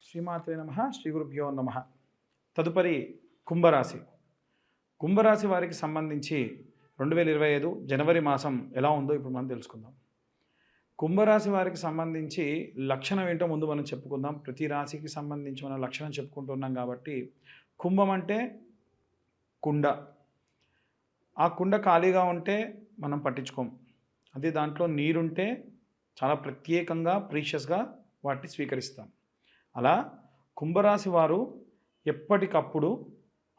శ్రీమాత్రే నమ శ్రీ గురుభ్యో నమ. తదుపరి కుంభరాశి. కుంభరాశి వారికి సంబంధించి 2025 జనవరి మాసం ఎలా ఉందో ఇప్పుడు మనం తెలుసుకుందాం. కుంభరాశి వారికి సంబంధించి లక్షణం ఏంటో ముందు మనం చెప్పుకుందాం. ప్రతి రాశికి సంబంధించి మనం లక్షణం చెప్పుకుంటున్నాం కాబట్టి, కుంభం అంటే కుండ. ఆ కుండ ఖాళీగా ఉంటే మనం పట్టించుకోం. అదే దాంట్లో నీరుంటే చాలా ప్రత్యేకంగా ప్రీషియస్గా వాటిని స్వీకరిస్తాం. అలా కుంభరాశి వారు ఎప్పటికప్పుడు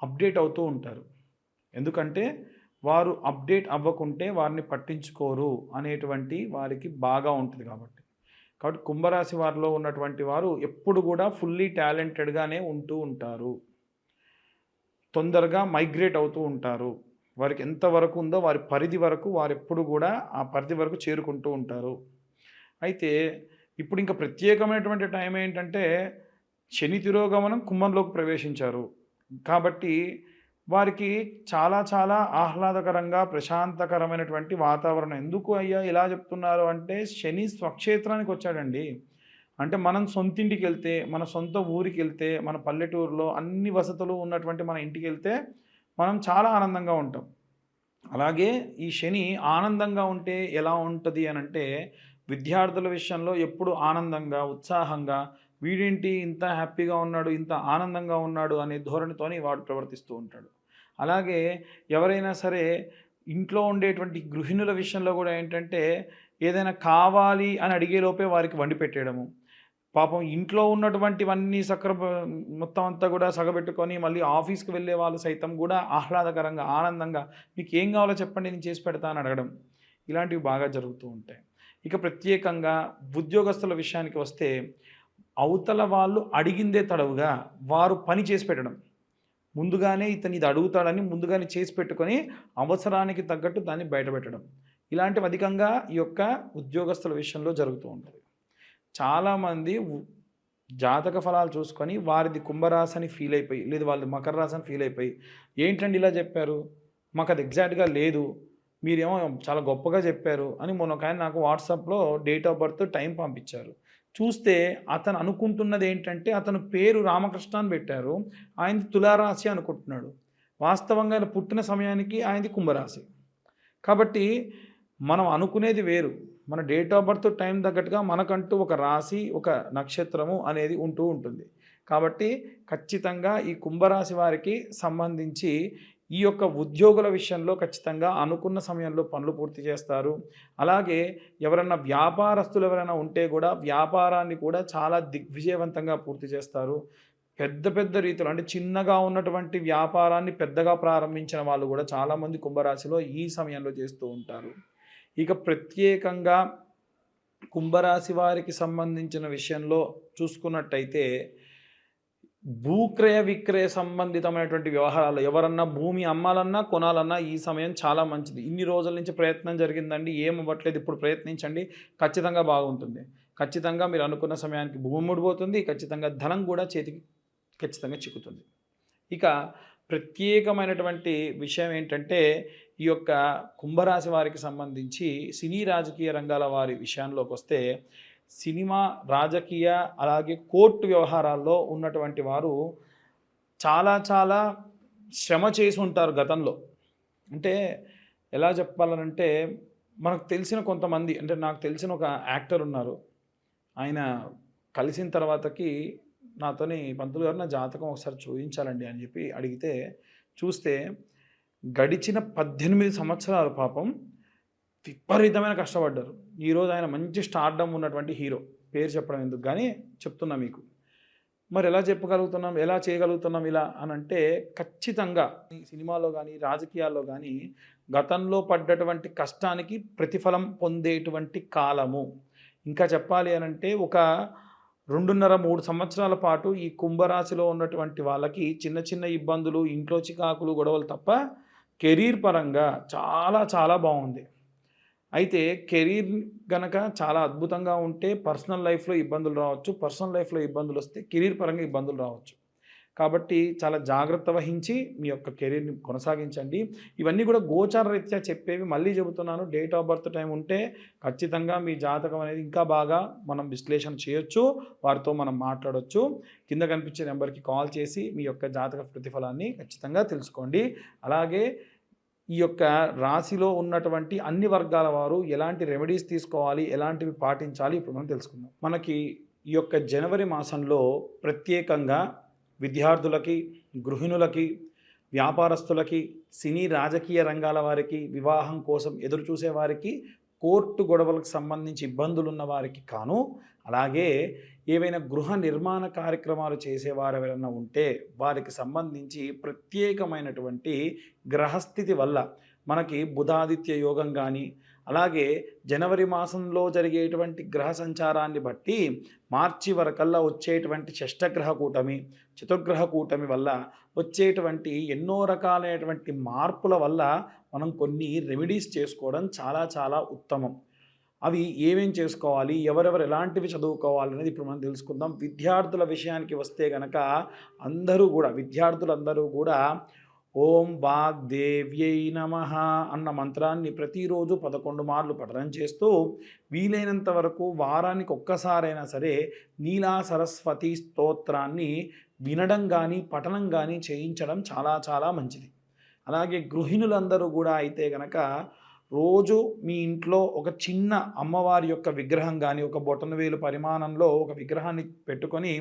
అప్డేట్ అవుతూ ఉంటారు. ఎందుకంటే వారు అప్డేట్ అవ్వకుంటే వారిని పట్టించుకోరు అనేటువంటి వారికి బాగా ఉంటుంది కాబట్టి కుంభరాశి వారిలో ఉన్నటువంటి వారు ఎప్పుడు కూడా ఫుల్లీ టాలెంటెడ్గానే ఉంటూ ఉంటారు. తొందరగా మైగ్రేట్ అవుతూ ఉంటారు. వారికి ఎంతవరకు ఉందో వారి పరిధి వరకు వారు ఎప్పుడు కూడా ఆ పరిధి వరకు చేరుకుంటూ ఉంటారు. అయితే ఇప్పుడు ఇంకా ప్రత్యేకమైనటువంటి టైం ఏంటంటే, శని తిరోగమనం కుంభంలోకి ప్రవేశించారు. కాబట్టి వారికి చాలా చాలా ఆహ్లాదకరంగా ప్రశాంతకరమైనటువంటి వాతావరణం. ఎందుకు అయ్యా ఇలా చెప్తున్నారు అంటే, శని స్వక్షేత్రానికి వచ్చాడండి. అంటే మనం సొంతింటికి వెళ్తే, మన సొంత ఊరికి వెళ్తే, మన పల్లెటూరులో అన్ని వసతులు ఉన్నటువంటి మన ఇంటికి వెళ్తే మనం చాలా ఆనందంగా ఉంటాం. అలాగే ఈ శని ఆనందంగా ఉంటే ఎలా ఉంటుంది అనంటే, విద్యార్థుల విషయంలో ఎప్పుడు ఆనందంగా, ఉత్సాహంగా, వీడేంటి ఇంత హ్యాపీగా ఉన్నాడు, ఇంత ఆనందంగా ఉన్నాడు అనే ధోరణితోని వాడు ప్రవర్తిస్తూ ఉంటాడు. అలాగే ఎవరైనా సరే ఇంట్లో ఉండేటువంటి గృహిణుల విషయంలో కూడా ఏంటంటే, ఏదైనా కావాలి అని అడిగే లోపే వారికి వండి పెట్టేయడము. పాపం ఇంట్లో ఉన్నటువంటివన్నీ మొత్తం అంతా కూడా సగబెట్టుకొని మళ్ళీ ఆఫీస్‌కి వెళ్ళే వాళ్ళు సైతం కూడా ఆహ్లాదకరంగా, ఆనందంగా మీకేం కావాలో చెప్పండి నేను చేసి పెడతా అని అడగడం. ఇలాంటివి బాగా జరుగుతూ ఉంటాయి. ఇక ప్రత్యేకంగా ఉద్యోగస్తుల విషయానికి వస్తే, అవతల వాళ్ళు అడిగిందే తడవుగా వారు పని చేసి పెట్టడం. ముందుగానే ఇతను ఇది అడుగుతాడని ముందుగానే చేసి పెట్టుకొని అవసరానికి తగ్గట్టు దాన్ని బయటపెట్టడం. ఇలాంటివి అధికంగా ఈ యొక్క ఉద్యోగస్తుల విషయంలో జరుగుతూ ఉంటుంది. చాలామంది జాతక ఫలాలు చూసుకొని వారిది కుంభరాశి అని ఫీల్ అయిపోయి, లేదు వాళ్ళది మకర రాశి అని ఫీల్ అయిపోయి, ఏంటండి ఇలా చెప్పారు, మాకు అది ఎగ్జాక్ట్గా లేదు, మీరేమో చాలా గొప్పగా చెప్పారు అని మొన్న ఒక ఆయన నాకు వాట్సాప్లో డేట్ ఆఫ్ బర్త్ టైం పంపించారు. చూస్తే అతను అనుకుంటున్నది ఏంటంటే, అతను పేరు రామకృష్ణ అని పెట్టారు, ఆయనది తులారాశి అనుకుంటున్నాడు. వాస్తవంగా ఆయన పుట్టిన సమయానికి ఆయనది కుంభరాశి. కాబట్టి మనం అనుకునేది వేరు. మన డేట్ ఆఫ్ బర్త్ టైం తగ్గట్టుగా మనకంటూ ఒక రాశి, ఒక నక్షత్రము అనేది ఉంటూ ఉంటుంది. కాబట్టి ఖచ్చితంగా ఈ కుంభరాశి వారికి సంబంధించి ఈ యొక్క ఉద్యోగుల విషయంలో ఖచ్చితంగా అనుకున్న సమయంలో పనులు పూర్తి చేస్తారు. అలాగే ఎవరన్నా వ్యాపారస్తులు ఎవరైనా ఉంటే కూడా వ్యాపారాన్ని కూడా చాలా దిగ్విజయవంతంగా పూర్తి చేస్తారు. పెద్ద పెద్ద రీతిలో అంటే చిన్నగా ఉన్నటువంటి వ్యాపారాన్ని పెద్దగా ప్రారంభించిన వాళ్ళు కూడా చాలామంది కుంభరాశిలో ఈ సమయంలో చేస్తూ ఉంటారు. ఇక ప్రత్యేకంగా కుంభరాశి వారికి సంబంధించిన విషయంలో చూసుకున్నట్టయితే, భూక్రయ విక్రయ సంబంధితమైనటువంటి వ్యవహారాలు ఎవరన్నా భూమి అమ్మాలన్నా కొనాలన్నా ఈ సమయం చాలా మంచిది. ఇన్ని రోజుల నుంచి ప్రయత్నం జరిగిందండి, ఏం అవ్వట్లేదు, ఇప్పుడు ప్రయత్నించండి, ఖచ్చితంగా బాగుంటుంది. ఖచ్చితంగా మీరు అనుకున్న సమయానికి భూమి ముడిపోతుంది, ఖచ్చితంగా ధనం కూడా చేతికి ఖచ్చితంగా చిక్కుతుంది. ఇక ప్రత్యేకమైనటువంటి విషయం ఏంటంటే, ఈ యొక్క కుంభరాశి వారికి సంబంధించి సినీ రాజకీయ రంగాల వారి విషయంలోకి వస్తే, సినిమా, రాజకీయ అలాగే కోర్టు వ్యవహారాల్లో ఉన్నటువంటి వారు చాలా చాలా శ్రమ చేసి ఉంటారు గతంలో. అంటే ఎలా చెప్పాలనంటే, మనకు తెలిసిన కొంతమంది, అంటే నాకు తెలిసిన ఒక యాక్టర్ ఉన్నారు. ఆయన కలిసిన తర్వాతకి నాతోని పంతులు గారు నా జాతకం ఒకసారి చూపించాలండి అని చెప్పి అడిగితే, చూస్తే గడిచిన 18 సంవత్సరాలు పాపం విపరీతమైన కష్టపడ్డారు. ఈరోజు ఆయన మంచి స్టార్డమ్ ఉన్నటువంటి హీరో. పేరు చెప్పడం ఎందుకు కానీ చెప్తున్నా మీకు. మరి ఎలా చెప్పగలుగుతున్నాం, ఎలా చేయగలుగుతున్నాం ఇలా అని అంటే, ఖచ్చితంగా ఈ సినిమాలో కానీ రాజకీయాల్లో కానీ గతంలో పడ్డటువంటి కష్టానికి ప్రతిఫలం పొందేటువంటి కాలము. ఇంకా చెప్పాలి అనంటే, ఒక 2.5-3 సంవత్సరాల పాటు ఈ కుంభరాశిలో ఉన్నటువంటి వాళ్ళకి చిన్న చిన్న ఇబ్బందులు, ఇంట్లో చికాకులు, గొడవలు తప్ప కెరీర్ పరంగా చాలా చాలా బాగుంది. అయితే కెరీర్ గనక చాలా అద్భుతంగా ఉంటే పర్సనల్ లైఫ్లో ఇబ్బందులు రావచ్చు, పర్సనల్ లైఫ్లో ఇబ్బందులు వస్తే కెరీర్ పరంగా ఇబ్బందులు రావచ్చు. కాబట్టి చాలా జాగ్రత్త వహించి మీ యొక్క కెరీర్‌ని కొనసాగించండి. ఇవన్నీ కూడా గోచార రీత్యా చెప్పేవి. మళ్ళీ చెబుతున్నాను, డేట్ ఆఫ్ బర్త్ టైం ఉంటే ఖచ్చితంగా మీ జాతకం అనేది ఇంకా బాగా మనం విశ్లేషణ చేయొచ్చు. వారితో మనం మాట్లాడొచ్చు. కింద కనిపించే నెంబర్‌కి కాల్ చేసి మీ యొక్క జాతక ప్రతిఫలాన్ని ఖచ్చితంగా తెలుసుకోండి. అలాగే ఈ యొక్క రాశిలో ఉన్నటువంటి అన్ని వర్గాల వారు ఎలాంటి రెమెడీస్ తీసుకోవాలి, ఎలాంటివి పాటించాలి ఇప్పుడు మనం తెలుసుకుందాం. మనకి ఈ యొక్క జనవరి మాసంలో ప్రత్యేకంగా విద్యార్థులకి, గృహిణులకి, వ్యాపారస్తులకి, సినీ రాజకీయ రంగాల వారికి, వివాహం కోసం ఎదురు చూసే వారికి, కోర్టు గొడవలకు సంబంధించి ఇబ్బందులున్న వారికి కాను, అలాగే ఏవైనా గృహ నిర్మాణ కార్యక్రమాలు చేసేవారు ఎవరైనా ఉంటే వారికి సంబంధించి ప్రత్యేకమైనటువంటి గ్రహస్థితి వల్ల మనకి బుధాదిత్య యోగం కానీ, అలాగే జనవరి మాసంలో జరిగేటువంటి గ్రహ సంచారాన్ని బట్టి మార్చి వరకల్లా వచ్చేటువంటి షష్టగ్రహ కూటమి, చతుర్గ్రహ కూటమి వల్ల వచ్చేటువంటి ఎన్నో రకాలైనటువంటి మార్పుల వల్ల మనం కొన్ని రెమెడీస్ చేసుకోవడం చాలా చాలా ఉత్తమం. అవి ఏమేం చేసుకోవాలి, ఎవరెవరు ఎలాంటివి చదువుకోవాలి అనేది ఇప్పుడు మనం తెలుసుకుందాం. విద్యార్థుల విషయానికి వస్తే గనక విద్యార్థులందరూ కూడా ఓం వాగ్దేవ్యై నమః అన్న మంత్రాన్ని ప్రతిరోజు 11 మార్లు పఠనం చేస్తూ వీలైనంత వరకు వారానికి ఒక్కసారైనా సరే నీలా సరస్వతి స్తోత్రాన్ని వినడం కానీ పఠనం కానీ చేయించడం చాలా చాలా మంచిది. అలాగే గృహిణులందరూ కూడా అయితే గనక రోజు మీ ఇంట్లో ఒక చిన్న అమ్మవారి యొక్క విగ్రహం కానీ, ఒక బొటనవేలు పరిమాణంలో ఒక విగ్రహాన్ని పెట్టుకొని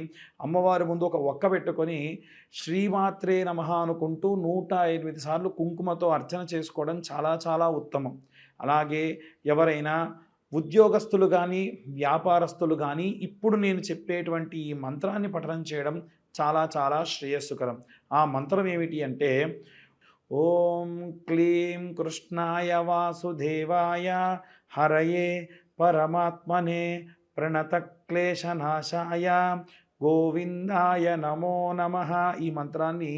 అమ్మవారి ముందు ఒక ఒక్క పెట్టుకొని శ్రీమాత్రే నమః అనుకుంటూ 108 సార్లు కుంకుమతో అర్చన చేసుకోవడం చాలా చాలా ఉత్తమం. అలాగే ఎవరైనా ఉద్యోగస్తులు కానీ, వ్యాపారస్తులు కానీ ఇప్పుడు నేను చెప్పేటువంటి ఈ మంత్రాన్ని పఠనం చేయడం చాలా చాలా శ్రేయస్సుకరం. ఆ మంత్రం ఏమిటి అంటే ఓం క్లీం కృష్ణాయ వాసుదేవాయ హరయే పరమాత్మనే ప్రణతక్లేశనాశాయ గోవిందాయ నమో నమః. ఈ మంత్రాన్ని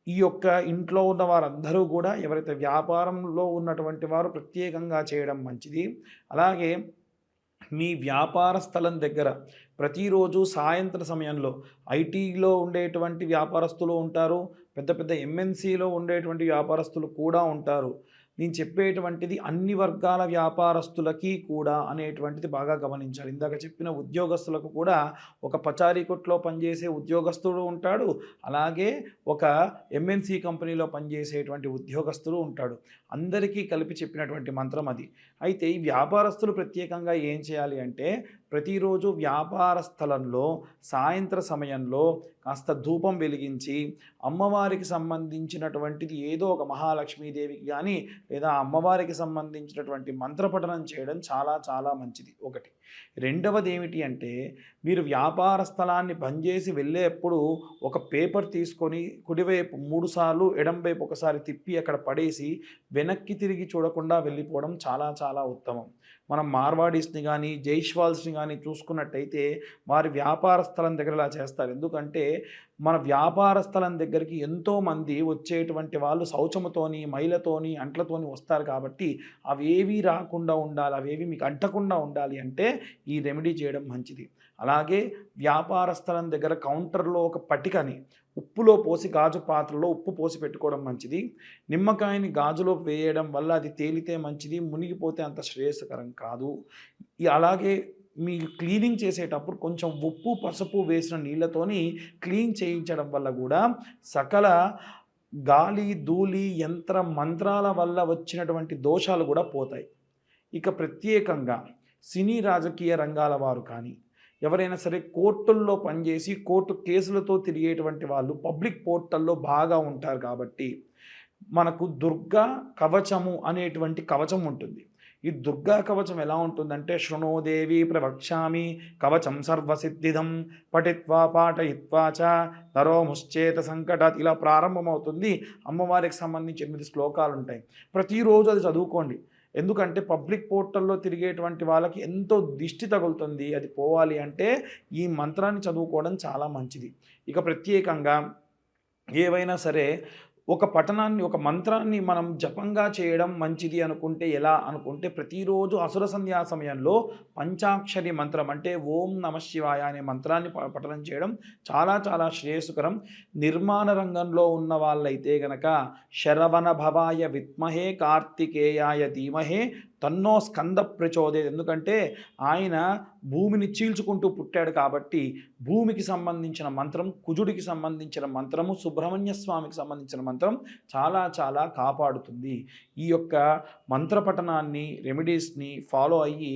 ఈ యొక్క ఇంట్లో ఉన్న వారందరూ కూడా ఎవరైతే వ్యాపారంలో ఉన్నటువంటి వారు ప్రత్యేకంగా చేయడం మంచిది. అలాగే మీ వ్యాపార స్థలం దగ్గర ప్రతిరోజు సాయంత్రం సమయంలో ఐటీలో ఉండేటువంటి వ్యాపారస్తులు ఉంటారు, పెద్ద పెద్ద ఎంఎన్సీలో ఉండేటువంటి వ్యాపారస్తులు కూడా ఉంటారు. నేను చెప్పేటువంటిది అన్ని వర్గాల వ్యాపారస్తులకి కూడా అనేటువంటిది బాగా గమనించాలి. ఇందాక చెప్పిన ఉద్యోగస్తులకు కూడా ఒక పచారీ కొట్లో పనిచేసే ఉద్యోగస్తుడు ఉంటాడు, అలాగే ఒక ఎంఎన్సీ కంపెనీలో పనిచేసేటువంటి ఉద్యోగస్తుడు ఉంటాడు. అందరికీ కలిపి చెప్పినటువంటి మంత్రం అది. అయితే ఈ వ్యాపారస్తులు ప్రత్యేకంగా ఏం చేయాలి అంటే ప్రతిరోజు వ్యాపార స్థలంలో సాయంత్ర సమయంలో కాస్త ధూపం వెలిగించి అమ్మవారికి సంబంధించినటువంటిది ఏదో ఒక మహాలక్ష్మీదేవికి కానీ లేదా అమ్మవారికి సంబంధించినటువంటి మంత్రపఠనం చేయడం చాలా చాలా మంచిది. ఒకటి. రెండవది ఏమిటి అంటే మీరు వ్యాపార స్థలాన్ని బంద్ చేసి వెళ్ళేప్పుడు ఒక పేపర్ తీసుకొని కుడివైపు 3 సార్లు ఎడంవైపు ఒకసారి తిప్పి అక్కడ పడేసి వెనక్కి తిరిగి చూడకుండా వెళ్ళిపోవడం చాలా చాలా ఉత్తమం. మనం మార్వాడీస్ని కానీ జైష్వాల్స్ని కానీ చూసుకున్నట్టయితే వారి వ్యాపార స్థలం దగ్గర ఇలా చేస్తారు. ఎందుకంటే మన వ్యాపార స్థలం దగ్గరికి ఎంతోమంది వచ్చేటువంటి వాళ్ళు శౌచముతోని మైలతోని అంట్లతోని వస్తారు. కాబట్టి అవేవి రాకుండా ఉండాలి, అవేవి మీకు అంటకుండా ఉండాలి అంటే ఈ రెమెడీ చేయడం మంచిది. అలాగే వ్యాపార స్థలం దగ్గర కౌంటర్లో ఒక పటికని ఉప్పులో పోసి గాజు పాత్రలో ఉప్పు పోసి పెట్టుకోవడం మంచిది. నిమ్మకాయని గాజులో వేయడం వల్ల అది తేలితే మంచిది, మునిగిపోతే అంత శ్రేయస్కరం కాదు. అలాగే మీరు క్లీనింగ్ చేసేటప్పుడు కొంచెం ఉప్పు పసుపు వేసిన నీళ్ళతోని క్లీన్ చేయించడం వల్ల కూడా సకల గాలి ధూళి యంత్ర మంత్రాల వల్ల వచ్చినటువంటి దోషాలు కూడా పోతాయి. ఇక ప్రత్యేకంగా సినీ రాజకీయ రంగాల వారు కానీ ఎవరైనా సరే కోర్టుల్లో పనిచేసి కోర్టు కేసులతో తిరిగేటువంటి వాళ్ళు పబ్లిక్ పోర్టల్లో బాగా ఉంటారు. కాబట్టి మనకు దుర్గా కవచము అనేటువంటి కవచం ఉంటుంది. ఈ దుర్గా కవచం ఎలా ఉంటుందంటే శృణోదేవి ప్రవక్ష్యామి కవచం సర్వసిద్ధిదం పఠిత్వా పాఠయిత్వా చ నరోముశ్చేత సంకటాత్ ఇలా ప్రారంభమవుతుంది. అమ్మవారికి సంబంధించి 8 శ్లోకాలు ఉంటాయి. ప్రతిరోజు అది చదువుకోండి. ఎందుకంటే పబ్లిక్ పోర్టల్లో తిరిగేటువంటి వాళ్ళకి ఎంతో దిష్టి తగులుతుంది. అది పోవాలి అంటే ఈ మంత్రాన్ని చదువుకోవడం చాలా మంచిది. ఇక ప్రత్యేకంగా ఏవైనా సరే ఒక పఠనాన్ని, ఒక మంత్రాన్ని మనం జపంగా చేయడం మంచిది అనుకుంటే ఎలా అనుకుంటే, ప్రతిరోజు అసుర సంధ్యా సమయంలో పంచాక్షరి మంత్రం అంటే ఓం నమః శివాయ అనే మంత్రాన్ని పఠనం చేయడం చాలా చాలా శ్రేయస్కరం. నిర్మాణ రంగంలో ఉన్న వాళ్ళైతే గనక శరవణ భవాయ విద్మహే కార్తికేయాయ ధీమహే తన్నో స్కంద ప్రచోదయత్. ఎందుకంటే ఆయన భూమిని చీల్చుకుంటూ పుట్టాడు కాబట్టి భూమికి సంబంధించిన మంత్రం, కుజుడికి సంబంధించిన మంత్రము, సుబ్రహ్మణ్య స్వామికి సంబంధించిన మంత్రం చాలా చాలా కాపాడుతుంది. ఈ యొక్క మంత్రపఠనాన్ని, రెమెడీస్ని ఫాలో అయ్యి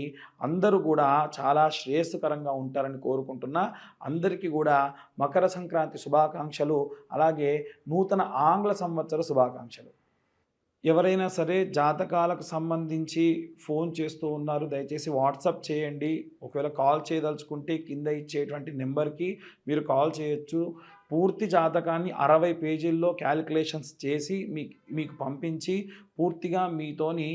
అందరూ కూడా చాలా శ్రేయస్కరంగా ఉంటారని కోరుకుంటున్నా. అందరికీ కూడా మకర సంక్రాంతి శుభాకాంక్షలు, అలాగే నూతన ఆంగ్ల సంవత్సర శుభాకాంక్షలు. ఎవరైనా సరే జాతకాలకు సంబంధించి ఫోన్ చేస్తూ ఉన్నారు, దయచేసి వాట్సాప్ చేయండి. ఒకవేళ కాల్ చేయదలుచుకుంటే కింద ఇచ్చేటువంటి నెంబర్కి మీరు కాల్ చేయొచ్చు. పూర్తి జాతకాన్ని 60 పేజీల్లో క్యాలిక్యులేషన్స్ చేసి మీకు పంపించి పూర్తిగా మీతోని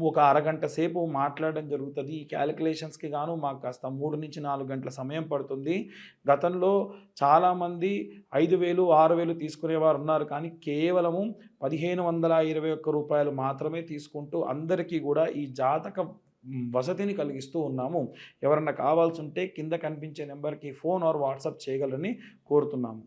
ఒక అరగంట సేపు మాట్లాడడం జరుగుతుంది. ఈ క్యాలిక్యులేషన్స్కి గాను మాకు కాస్త 3 నుంచి 4 గంటల సమయం పడుతుంది. గతంలో చాలామంది 5,000, 6,000 తీసుకునేవారు ఉన్నారు. కానీ కేవలము రూ. 1,521 మాత్రమే తీసుకుంటూ అందరికీ కూడా ఈ జాతక వసతిని కలిగిస్తూ ఉన్నాము. ఎవరన్నా కావాల్సి ఉంటే కింద కనిపించే నెంబర్కి ఫోన్ ఆర్ వాట్సాప్ చేయగలరని కోరుతున్నాము.